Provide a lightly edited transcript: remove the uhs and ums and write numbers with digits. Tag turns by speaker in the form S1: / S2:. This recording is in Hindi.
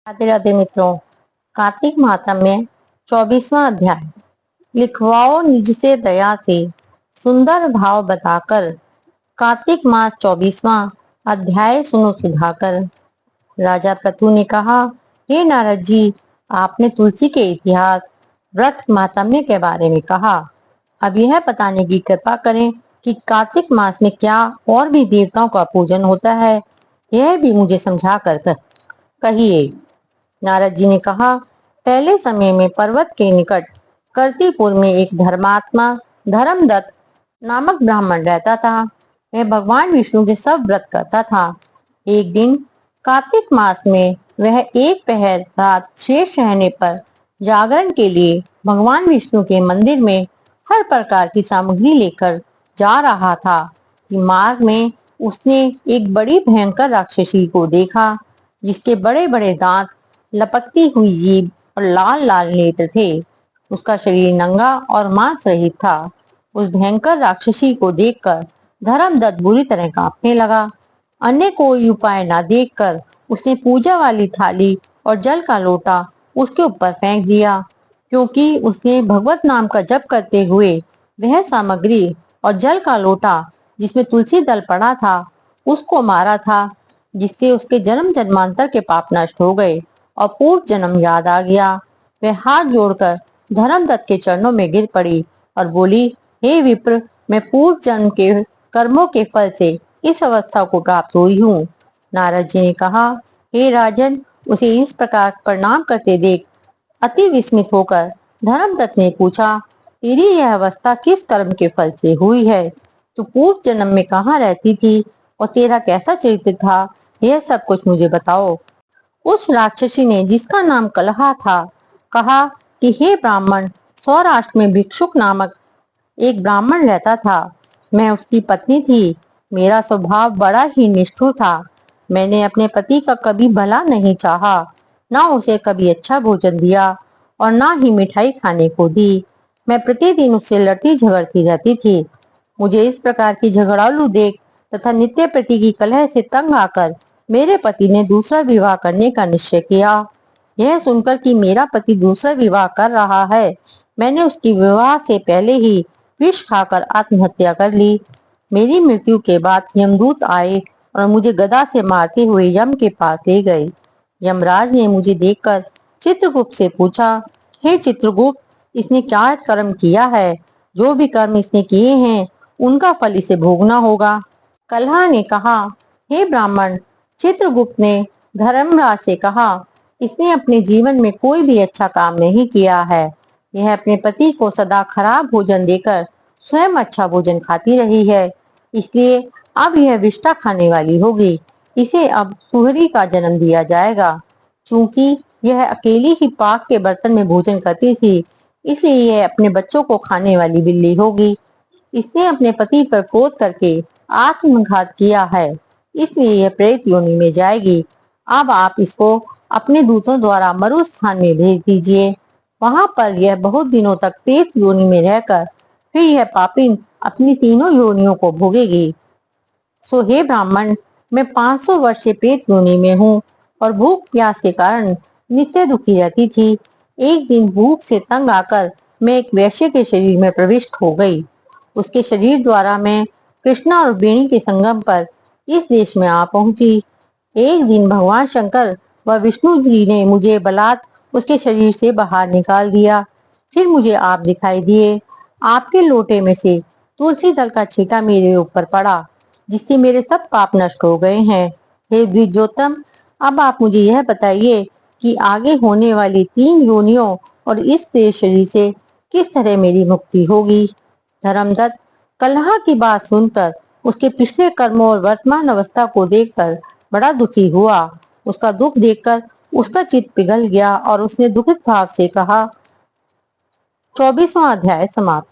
S1: राधे राधे मित्रों। कार्तिक मातम में 24वां अध्याय। लिखवाओ निज से दया से सुंदर भाव बताकर। कार्तिक मास 24वां अध्याय सुनो सुधाकर। राजा पृथु ने कहा, हे नारद जी, आपने तुलसी के इतिहास, व्रत, मातम्य के बारे में कहा। अब यह बताने की कृपा करें कि कार्तिक मास में क्या और भी देवताओं का पूजन होता है, यह भी मुझे समझा कर कहिए। नारद जी ने कहा, पहले समय में पर्वत के निकट कर्तिपुर में एक धर्मात्मा धर्मदत्त नामक ब्राह्मण रहता था। वह भगवान विष्णु के सब व्रत करता था। एक दिन कार्तिक मास में वह एक पहर रात शेष रहने पर जागरण के लिए भगवान विष्णु के मंदिर में हर प्रकार की सामग्री लेकर जा रहा था कि मार्ग में उसने एक बड़ी भयंकर राक्षसी को देखा, जिसके बड़े बड़े दांत, लपकती हुई जीभ और लाल लाल नेत्र थे। उसका शरीर नंगा और मांस रहित था। उस भयंकर राक्षसी को देखकर धर्मदत्त बुरी तरह कांपने लगा। अन्य कोई उपाय न देखकर उसने पूजा वाली थाली और जल का लोटा उसके ऊपर फेंक दिया, क्योंकि उसने भगवत नाम का जप करते हुए वह सामग्री और जल का लोटा जिसमें तुलसी दल पड़ा था उसको मारा था, जिससे उसके जन्म जन्मांतर के पाप नष्ट हो गए और पूर्व जन्म याद आ गया। वह हाथ जोड़कर धर्मदत्त के चरणों में गिर पड़ी और बोली, हे विप्र, मैं पूर्व जन्म के कर्मों के फल से इस अवस्था को प्राप्त हुई हूँ। नारद जी ने कहा, हे राजन, उसे इस प्रकार प्रणाम करते देख अति विस्मित होकर धर्मदत्त ने पूछा, तेरी यह अवस्था किस कर्म के फल से हुई है? तू पूर्व जन्म में कहाँ रहती थी और तेरा कैसा चरित्र था? यह सब कुछ मुझे बताओ। उस राक्षसी ने, जिसका नाम कलहा था, कहा कि हे ब्राह्मण, सौराष्ट्र में भिक्षुक नामक एक ब्राह्मण रहता था। मैं उसकी पत्नी थी। मेरा स्वभाव बड़ा ही निष्ठुर था। मैंने अपने पति का कभी भला नहीं चाहा, ना उसे कभी अच्छा भोजन दिया और ना ही मिठाई खाने को दी। मैं प्रतिदिन उससे लड़ती झगड़ती रहती थी। मुझे इस प्रकार की झगड़ालू देख तथा नित्य प्रति की कलह से तंग आकर मेरे पति ने दूसरा विवाह करने का निश्चय किया। यह सुनकर कि मेरा पति दूसरा विवाह कर रहा है, मैंने उसकी विवाह से पहले ही विष खाकर आत्महत्या कर ली। मेरी मृत्यु के बाद यमदूत आए और मुझे गदा से मारते हुए यम के पास ले गए। यमराज ने मुझे देखकर चित्रगुप्त से पूछा, हे चित्रगुप्त, इसने क्या कर्म किया है? जो भी कर्म इसने किए हैं उनका फल इसे भोगना होगा। कलहा ने कहा, हे ब्राह्मण, चित्रगुप्त ने धर्मराज से कहा, इसने अपने जीवन में कोई भी अच्छा काम नहीं किया है। यह अपने पति को सदा खराब भोजन देकर स्वयं अच्छा भोजन खाती रही है, इसलिए अब यह विष्ठा खाने वाली होगी। इसे अब सुहरी का जन्म दिया जाएगा। चूंकि यह अकेली ही पाक के बर्तन में भोजन करती थी, इसलिए यह अपने बच्चों को खाने वाली बिल्ली होगी। इसने अपने पति पर क्रोध करके आत्मघात किया है, इसलिए यह प्रेत योनि में जाएगी। अब आप इसको अपने दूतों द्वारा मरु स्थान में भेज दीजिए। वहां पर यह बहुत दिनों तक प्रेत योनि में रहकर फिर यह पापिन अपनी तीनों योनियों को भोगेगी। सो हे ब्राह्मण, मैं 500 वर्ष से प्रेत योनि में हूँ और भूख प्यास के कारण नित्य दुखी रहती थी। एक दिन भूख से तंग आकर मैं एक वैश्य के शरीर में प्रविष्ट हो गई। उसके शरीर द्वारा मैं कृष्णा और बेणी के संगम पर इस देश में आ पहुंची। एक दिन भगवान शंकर व विष्णु जी ने मुझे बलात् उसके शरीर से बाहर निकाल दिया। फिर मुझे आप दिखाई दिए। आपके लोटे में से तुलसी दल का छींटा मेरे ऊपर पड़ा, जिससे मेरे सब पाप नष्ट हो गए हैं। हे द्विजोत्तम, अब आप मुझे यह बताइए कि आगे होने वाली 3 योनियों और इस प्रेत शरीर से किस तरह मेरी मुक्ति होगी। धर्मदत्त कलह की बात सुनकर उसके पिछले कर्मों और वर्तमान अवस्था को देखकर बड़ा दुखी हुआ। उसका दुख देखकर उसका चित्त पिघल गया और उसने दुखित भाव से कहा। 24वां अध्याय समाप्त।